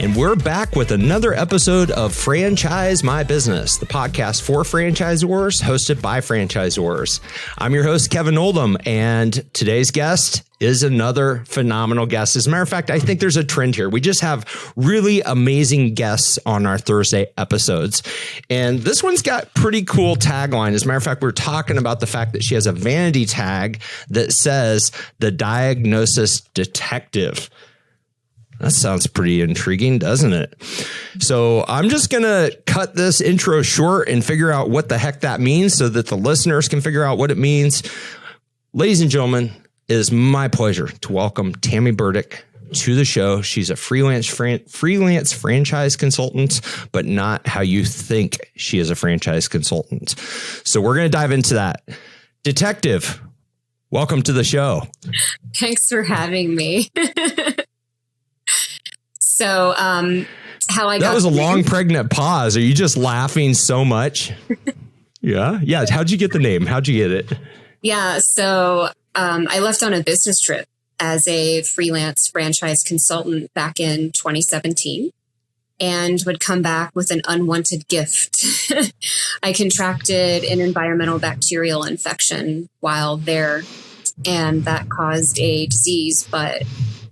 And we're back with another episode of Franchise My Business, the podcast for franchisors, hosted by franchisors. I'm your host, Kevin Oldham, and today's guest is another phenomenal guest. As a matter of fact, I think there's a trend here. We just have really amazing guests on our Thursday episodes. And this one's got pretty cool tagline. As a matter of fact, we're talking about the fact that she has a vanity tag that says the Diagnosis Detective. That sounds pretty intriguing, doesn't it? So I'm just going to cut this intro short and figure out what the heck that means so that the listeners can figure out what it means. Ladies and gentlemen, it is my pleasure to welcome Tami Burdick to the show. She's a freelance franchise consultant, but not how you think she is a franchise consultant. So we're going to dive into that. Detective, welcome to the show. Thanks for having me. So, how I got that was a long, pregnant pause. Are you just laughing so much? Yeah. How'd you get the name? How'd you get it? Yeah. So, I left on a business trip as a freelance franchise consultant back in 2017 and would come back with an unwanted gift. I contracted an environmental bacterial infection while there, and that caused a disease, but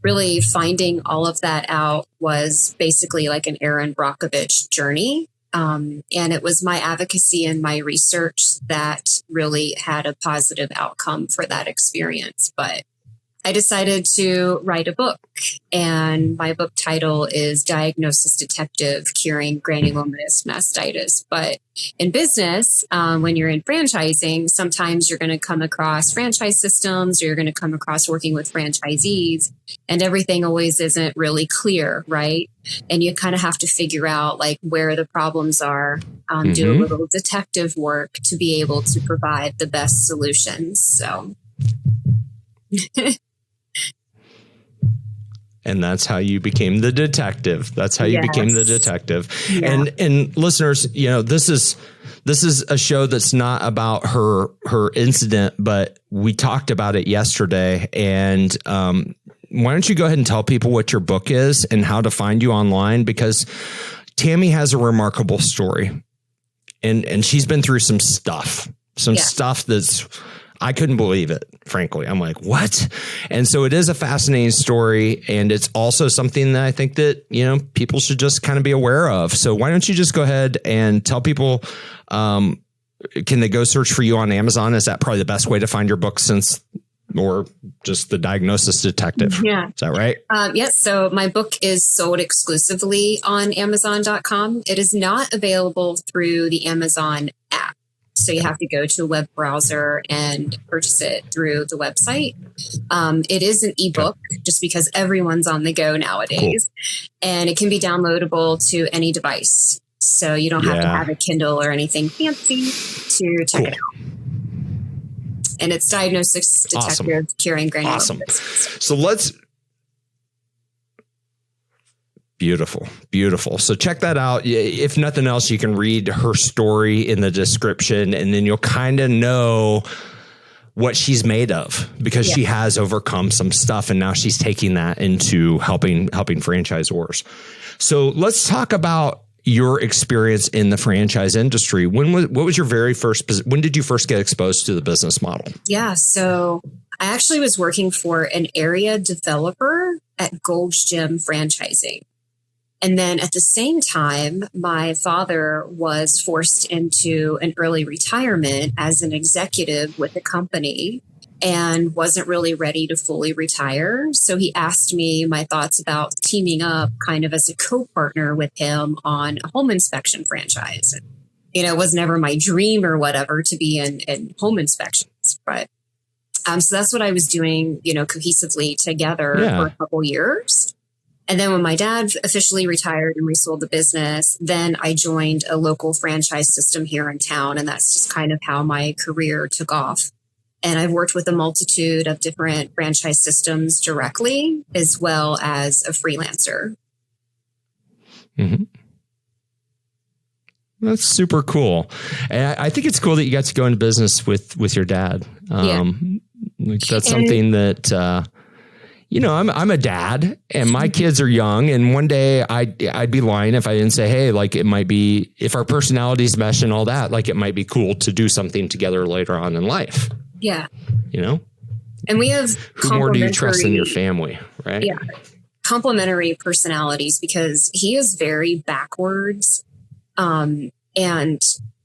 really finding all of that out was basically like an Aaron Brockovich journey. And it was my advocacy and my research that really had a positive outcome for that experience. But I decided to write a book, and my book title is Diagnosis Detective: Curing Granulomatous Mastitis. But in business, when you're in franchising, sometimes you're going to come across franchise systems, or you're going to come across working with franchisees, and everything always isn't really clear, right? And you kind of have to figure out like where the problems are, do a little detective work to be able to provide the best solutions. So. And that's how you became the detective. That's how you became the detective. Yeah. And listeners, you know, this is a show that's not about her incident, but we talked about it yesterday. And why don't you go ahead and tell people what your book is and how to find you online? Because Tammy has a remarkable story, and she's been through some stuff that's, I couldn't believe it, frankly. I'm like, what? And so it is a fascinating story. And it's also something that I think that, you know, people should just kind of be aware of. So why don't you just go ahead and tell people, can they go search for you on Amazon? Is that probably the best way to find your book or just the Diagnosis Detective? Yeah. Is that right? Yes. So my book is sold exclusively on Amazon.com. It is not available through the Amazon app. So you have to go to a web browser and purchase it through the website. It is an ebook just because everyone's on the go nowadays. Cool. And it can be downloadable to any device. So you don't have to have a Kindle or anything fancy to check it out. And it's Diagnosis Detective: Curing Granulomatous. Awesome. So let's... Beautiful. So check that out. If nothing else, you can read her story in the description, and then you'll kind of know what she's made of, because she has overcome some stuff, and now she's taking that into helping franchisors. So let's talk about your experience in the franchise industry. What was your very first? When did you first get exposed to the business model? Yeah, so I actually was working for an area developer at Gold's Gym Franchising. And then at the same time, my father was forced into an early retirement as an executive with the company and wasn't really ready to fully retire. So he asked me my thoughts about teaming up kind of as a co-partner with him on a home inspection franchise. And, you know, it was never my dream or whatever to be in home inspections, but so that's what I was doing, you know, cohesively together for a couple years. And then when my dad officially retired and we sold the business, then I joined a local franchise system here in town. And that's just kind of how my career took off. And I've worked with a multitude of different franchise systems directly, as well as a freelancer. Mm-hmm. That's super cool. And I think it's cool that you got to go into business with your dad. That's something that, I'm a dad and my kids are young, and one day I'd be lying if I didn't say, hey, like it might be, if our personalities mesh and all that, like it might be cool to do something together later on in life. Yeah. And we have who more do you trust than your family, right? Yeah. Complementary personalities, because he is very backwards, and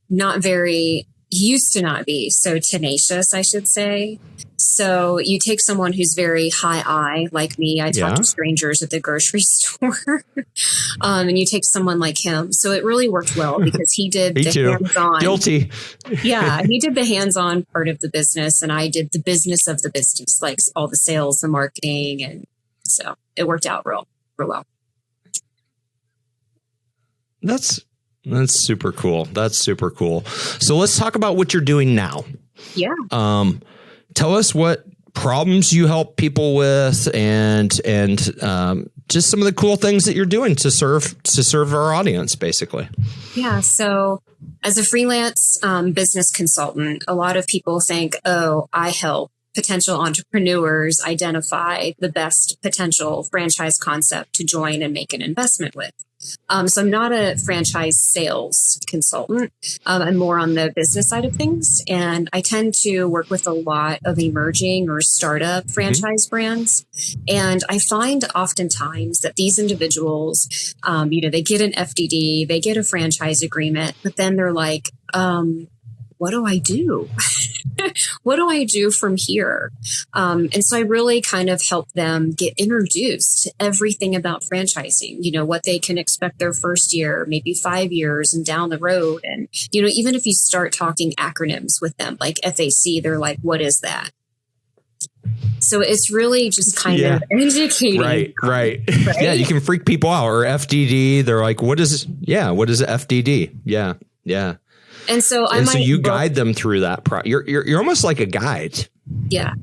not very, he used to not be so tenacious, I should say. So you take someone who's very high I, like me. I talk to strangers at the grocery store. And you take someone like him. So it really worked well because he did the hands-on. Guilty. Yeah, he did the hands-on part of the business, and I did the business of the business, like all the sales, the marketing, and so it worked out real well. That's super cool. That's super cool. So let's talk about what you're doing now. Yeah. Tell us what problems you help people with, and just some of the cool things that you're doing to serve our audience, basically. Yeah. So as a freelance business consultant, a lot of people think, oh, I help potential entrepreneurs identify the best potential franchise concept to join and make an investment with. So I'm not a franchise sales consultant. I'm more on the business side of things. And I tend to work with a lot of emerging or startup franchise brands. And I find oftentimes that these individuals, they get an FDD, they get a franchise agreement, but then they're like, what do I do? What do I do from here? And so I really kind of help them get introduced to everything about franchising, what they can expect their first year, maybe 5 years and down the road. And, even if you start talking acronyms with them, like FAC, they're like, what is that? So it's really just kind of educating. Right. Yeah, you can freak people out. Or FDD, they're like, what is FDD? Yeah. And so you guide them through that. You're almost like a guide. Yeah.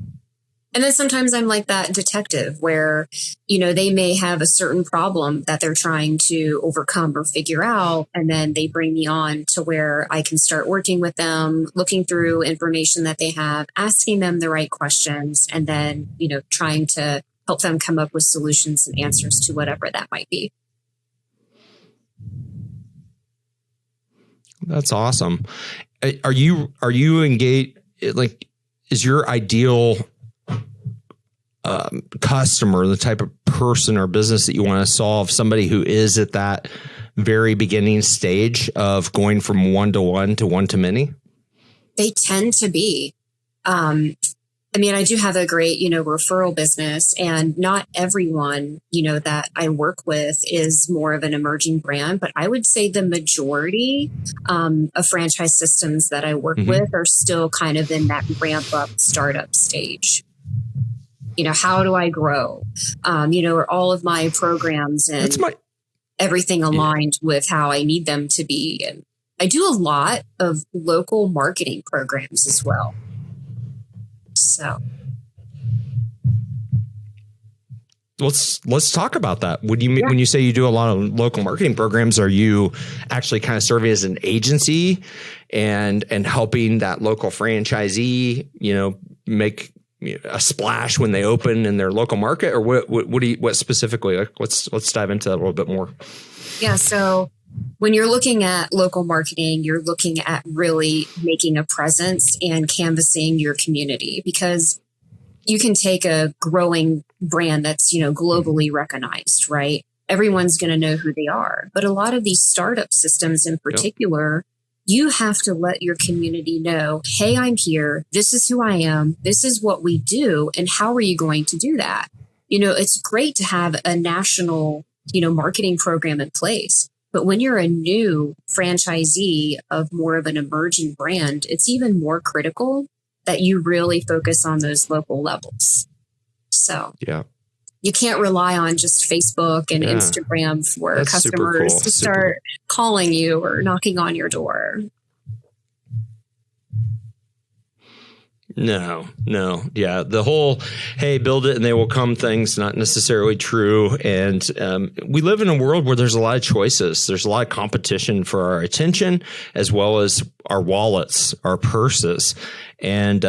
And then sometimes I'm like that detective where, they may have a certain problem that they're trying to overcome or figure out. And then they bring me on to where I can start working with them, looking through information that they have, asking them the right questions, and then, trying to help them come up with solutions and answers to whatever that might be. That's awesome. Are you engaged? Like, is your ideal customer the type of person or business that you want to solve somebody who is at that very beginning stage of going from one-to-one to one-to-many? They tend to be. I do have a great, referral business, and not everyone, that I work with is more of an emerging brand, but I would say the majority of franchise systems that I work with are still kind of in that ramp up startup stage. How do I grow? Are all of my programs and everything aligned with how I need them to be? And I do a lot of local marketing programs as well. So let's talk about that. When you say you do a lot of local marketing programs, are you actually kind of serving as an agency and helping that local franchisee, make a splash when they open in their local market, or what specifically? Like, let's dive into that a little bit more. Yeah. So when you're looking at local marketing, you're looking at really making a presence and canvassing your community, because you can take a growing brand that's, globally recognized, right? Everyone's going to know who they are. But a lot of these startup systems in particular, you have to let your community know, hey, I'm here. This is who I am. This is what we do. And how are you going to do that? It's great to have a national, marketing program in place. But when you're a new franchisee of more of an emerging brand, it's even more critical that you really focus on those local levels. So you can't rely on just Facebook and Instagram for customers to start calling you or knocking on your door. No. Yeah. The whole, hey, build it and they will come thing's not necessarily true. And we live in a world where there's a lot of choices. There's a lot of competition for our attention, as well as our wallets, our purses. And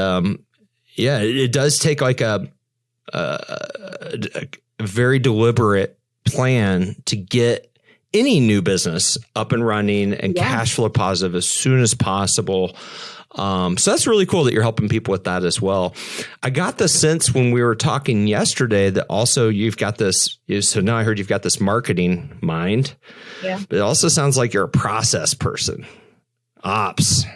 it does take like a a very deliberate plan to get any new business up and running and cash flow positive as soon as possible. So that's really cool that you're helping people with that as well. I got the sense when we were talking yesterday that also you've got this. So now I heard you've got this marketing mind. Yeah. But it also sounds like you're a process person. Ops.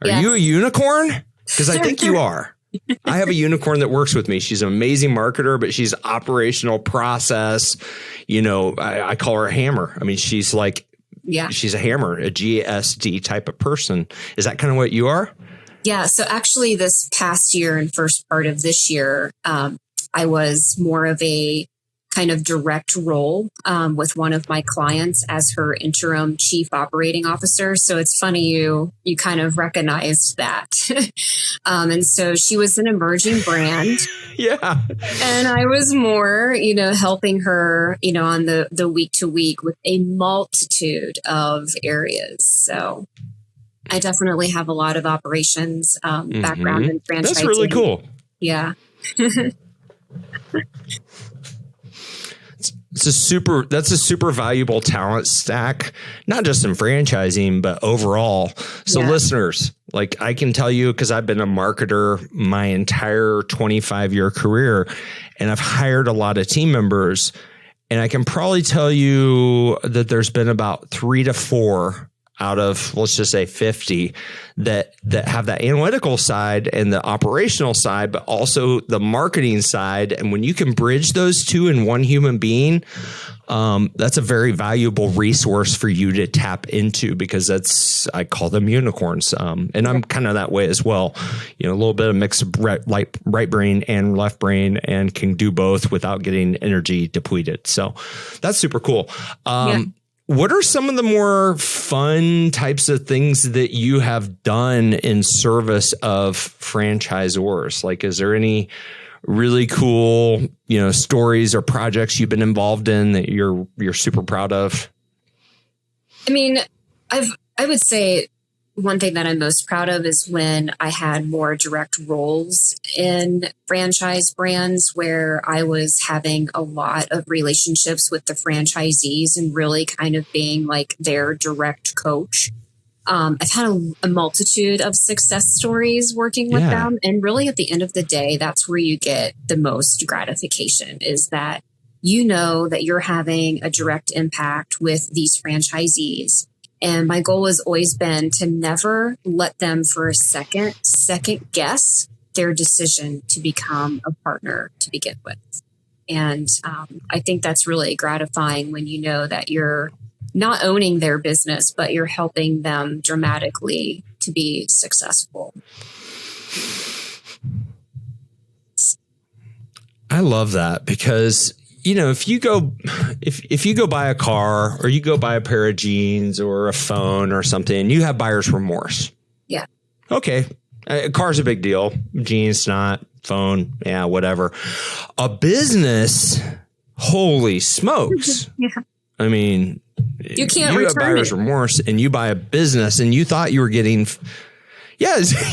Are you a unicorn? Because I think you are. I have a unicorn that works with me. She's an amazing marketer, but she's operational process. I call her a hammer. I mean, she's like, she's a hammer, a GSD type of person. Is that kind of what you are? Yeah. So actually this past year and first part of this year, I was more of a kind of direct role with one of my clients as her interim chief operating officer. So it's funny you kind of recognized that. And so she was an emerging brand. Yeah. And I was more, helping her, on the week to week with a multitude of areas. So I definitely have a lot of operations background in franchising. That's really cool. Yeah. That's a super valuable talent stack, not just in franchising, but overall. So listeners, like I can tell you, because I've been a marketer my entire 25-year career, and I've hired a lot of team members, and I can probably tell you that there's been about 3 to 4 out of, let's just say 50 that have that analytical side and the operational side, but also the marketing side. And when you can bridge those two in one human being, that's a very valuable resource for you to tap into, because I call them unicorns. And I'm kind of that way as well. A little bit of mix of right brain and left brain, and can do both without getting energy depleted. So that's super cool. What are some of the more fun types of things that you have done in service of franchisors? Like, is there any really cool, stories or projects you've been involved in that you're super proud of? I mean, I would say one thing that I'm most proud of is when I had more direct roles in franchise brands, where I was having a lot of relationships with the franchisees and really kind of being like their direct coach. I've had a multitude of success stories working with them. And really at the end of the day, that's where you get the most gratification, is that that you're having a direct impact with these franchisees. And my goal has always been to never let them for a second guess their decision to become a partner to begin with. And I think that's really gratifying when you know that you're not owning their business, but you're helping them dramatically to be successful. I love that, because if you go buy a car, or you go buy a pair of jeans or a phone or something, you have buyer's remorse. Yeah. Okay. A car's a big deal. Jeans, not. Phone. Yeah, whatever. A business. Holy smokes. Yeah. I mean, you can't have buyer's remorse, and you buy a business, and you thought you were getting. Yes.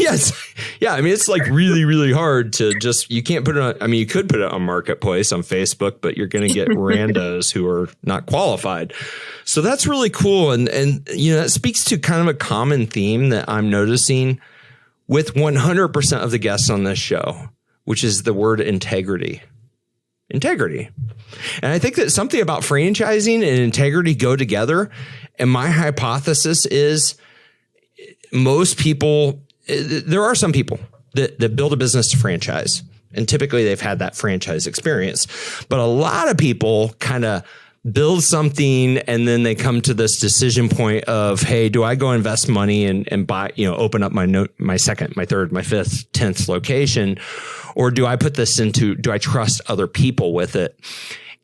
Yeah. I mean, it's like really, really hard to you can't put it on. I mean, you could put it on Marketplace on Facebook, but you're going to get randos who are not qualified. So that's really cool. And that speaks to kind of a common theme that I'm noticing with 100% of the guests on this show, which is the word integrity. Integrity. And I think that something about franchising and integrity go together. And my hypothesis is, most people, there are some people that build a business to franchise, and typically they've had that franchise experience. But a lot of people kind of build something, and then they come to this decision point of, hey, do I go invest money and buy, open up my second, my third, my fifth, 10th location, or do I put this into, do I trust other people with it?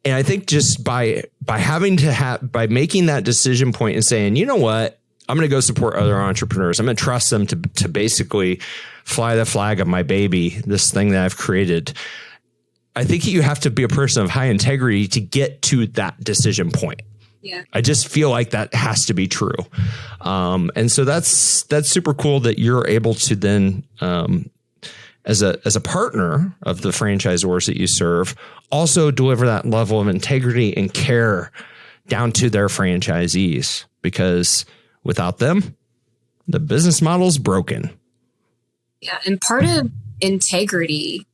And I think just by making that decision point and saying, you know what, I'm going to go support other entrepreneurs. I'm going to trust them to basically fly the flag of my baby, this thing that I've created. I think you have to be a person of high integrity to get to that decision point. Yeah. I just feel like that has to be true. And so that's super cool that you're able to then as a partner of the franchisors that you serve, also deliver that level of integrity and care down to their franchisees, because without them, the business model is broken. Yeah. And part of integrity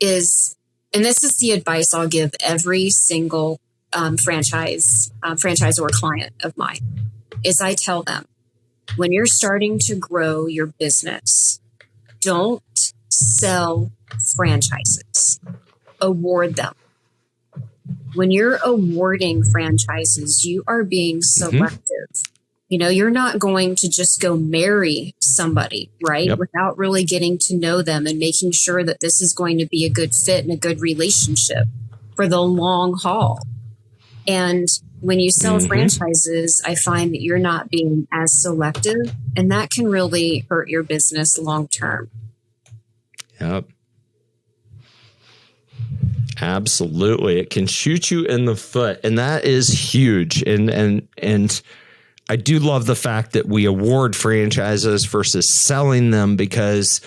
is, and this is the advice I'll give every single franchisor client of mine, is I tell them, when you're starting to grow your business, don't sell franchises, award them. When you're awarding franchises, you are being selective. You know, you're not going to just go marry somebody, right? Yep. Without really getting to know them and making sure that this is going to be a good fit and a good relationship for the long haul. And when you sell franchises, I find that you're not being as selective, and that can really hurt your business long term. Yep. Absolutely. It can shoot you in the foot, and that is huge. And I do love the fact that we award franchises versus selling them, because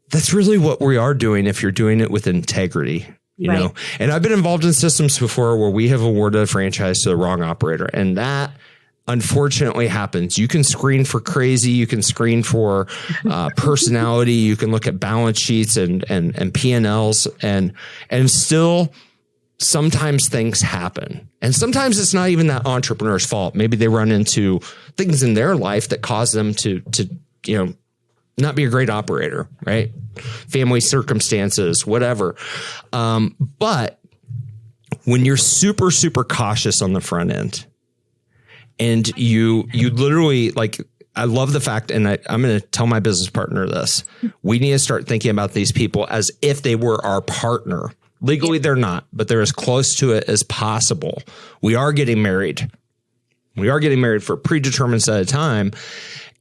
that's really what we are doing if you're doing it with integrity. You know, and I've been involved in systems before where we have awarded a franchise to the wrong operator, and that unfortunately happens. You can screen for crazy, you can screen for personality, you can look at balance sheets and P&Ls, and still sometimes things happen. And sometimes it's not even that entrepreneur's fault. Maybe they run into things in their life that cause them to not be a great operator, right? Family circumstances, whatever. But when you're super, super cautious on the front end, and you literally, like, I love the fact, and I'm going to tell my business partner this, we need to start thinking about these people as if they were our partner. Legally, they're not, but they're as close to it as possible. We are getting married. We are getting married for a predetermined set of time.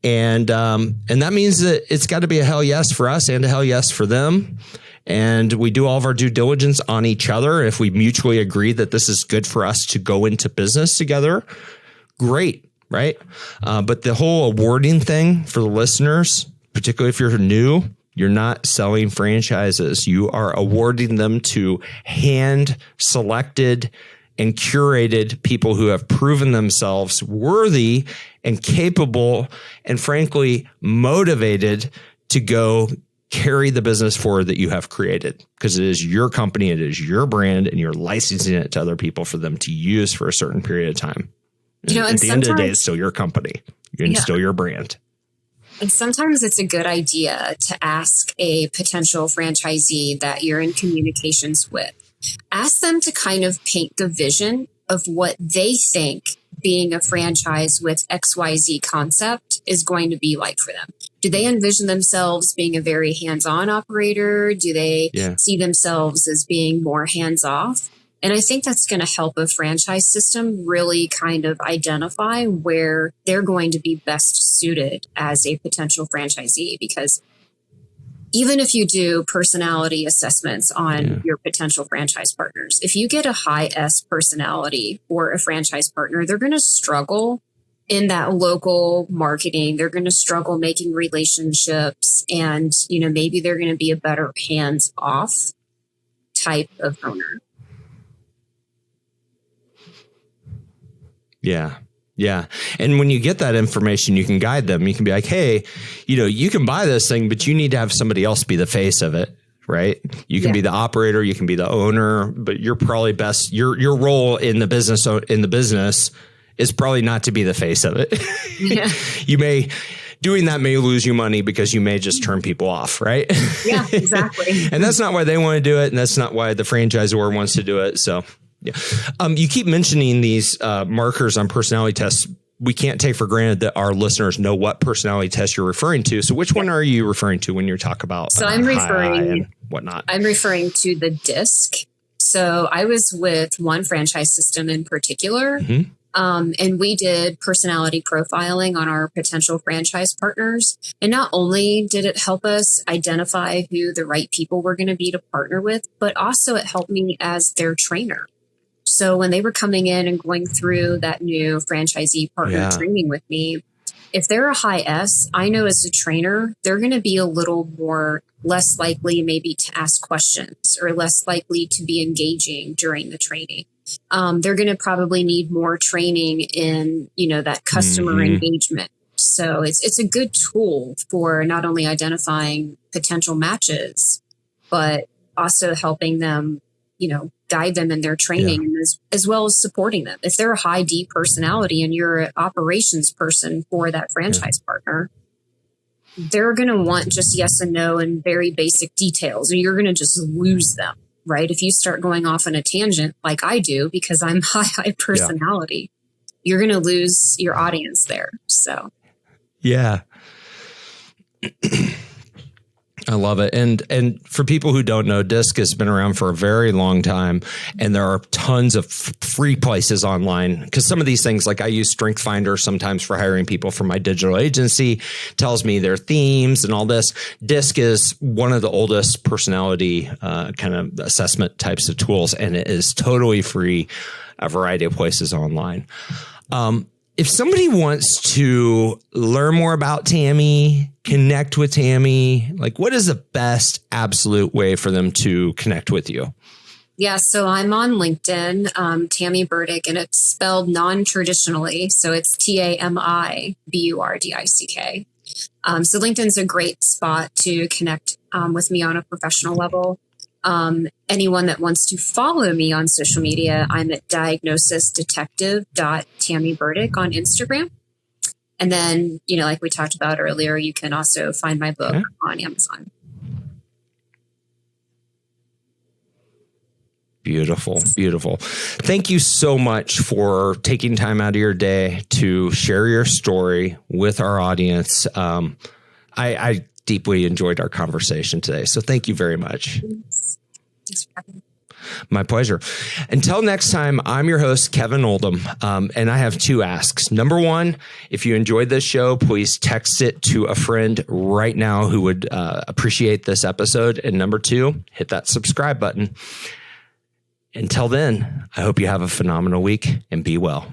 And that means that it's got to be a hell yes for us and a hell yes for them. And we do all of our due diligence on each other. If we mutually agree that this is good for us to go into business together, great, right? But the whole awarding thing for the listeners, particularly if you're new, you're not selling franchises. You are awarding them to hand-selected and curated people who have proven themselves worthy and capable and, frankly, motivated to go carry the business forward that you have created, because it is your company, it is your brand, and you're licensing it to other people for them to use for a certain period of time. And at the end of the day, it's still your company and still your brand. And sometimes it's a good idea to ask a potential franchisee that you're in communications with. Ask them to kind of paint the vision of what they think being a franchise with XYZ concept is going to be like for them. Do they envision themselves being a very hands-on operator? Do they see themselves as being more hands-off? And I think that's going to help a franchise system really kind of identify where they're going to be best suited as a potential franchisee. Because even if you do personality assessments on your potential franchise partners, if you get a high S personality for a franchise partner, they're going to struggle in that local marketing. They're going to struggle making relationships, and, you know, maybe they're going to be a better hands-off type of owner. Yeah. Yeah. And when you get that information, you can guide them. You can be like, hey, you know, you can buy this thing, but you need to have somebody else be the face of it. Right. You can be the operator, you can be the owner, but you're probably best. Your role in the business is probably not to be the face of it. Yeah. Doing that may lose you money because you may just turn people off. Right. Yeah, exactly. And that's not why they want to do it. And that's not why the franchisor wants to do it. So. Yeah. You keep mentioning these markers on personality tests. We can't take for granted that our listeners know what personality test you're referring to. So which one are you referring to when you talk about I'm referring and whatnot? I'm referring to the DISC. So I was with one franchise system in particular, and we did personality profiling on our potential franchise partners. And not only did it help us identify who the right people were going to be to partner with, but also it helped me as their trainer. So when they were coming in and going through that new franchisee partner training with me, if they're a high S, I know as a trainer, they're going to be a little more less likely maybe to ask questions or less likely to be engaging during the training. They're going to probably need more training in, that customer engagement. So it's a good tool for not only identifying potential matches, but also helping them, guide them in their training and as well as supporting them. If they're a high D personality and you're an operations person for that franchise partner, they're going to want just yes and no and very basic details, or you're going to just lose them, right? If you start going off on a tangent like I do, because I'm high personality, you're going to lose your audience there. So. Yeah. I love it. And for people who don't know, DISC has been around for a very long time, and there are tons of free places online, because some of these things, like I use Strength Finder sometimes for hiring people for my digital agency, tells me their themes and all this. DISC is one of the oldest personality kind of assessment types of tools, and it is totally free, a variety of places online. If somebody wants to learn more about Tammy, connect with Tammy, like what is the best absolute way for them to connect with you? Yeah, so I'm on LinkedIn, Tami Burdick, and it's spelled non-traditionally. So it's TamiBurdick. So LinkedIn's a great spot to connect with me on a professional level. Anyone that wants to follow me on social media, I'm at diagnosisdetective.TamiBurdick on Instagram. And then, like we talked about earlier, you can also find my book on Amazon. Beautiful, beautiful. Thank you so much for taking time out of your day to share your story with our audience. I deeply enjoyed our conversation today. So thank you very much. Thanks for having me. My pleasure. Until next time, I'm your host, Kevin Oldham, and I have two asks. Number one, if you enjoyed this show, please text it to a friend right now who would appreciate this episode. And number two, hit that subscribe button. Until then, I hope you have a phenomenal week and be well.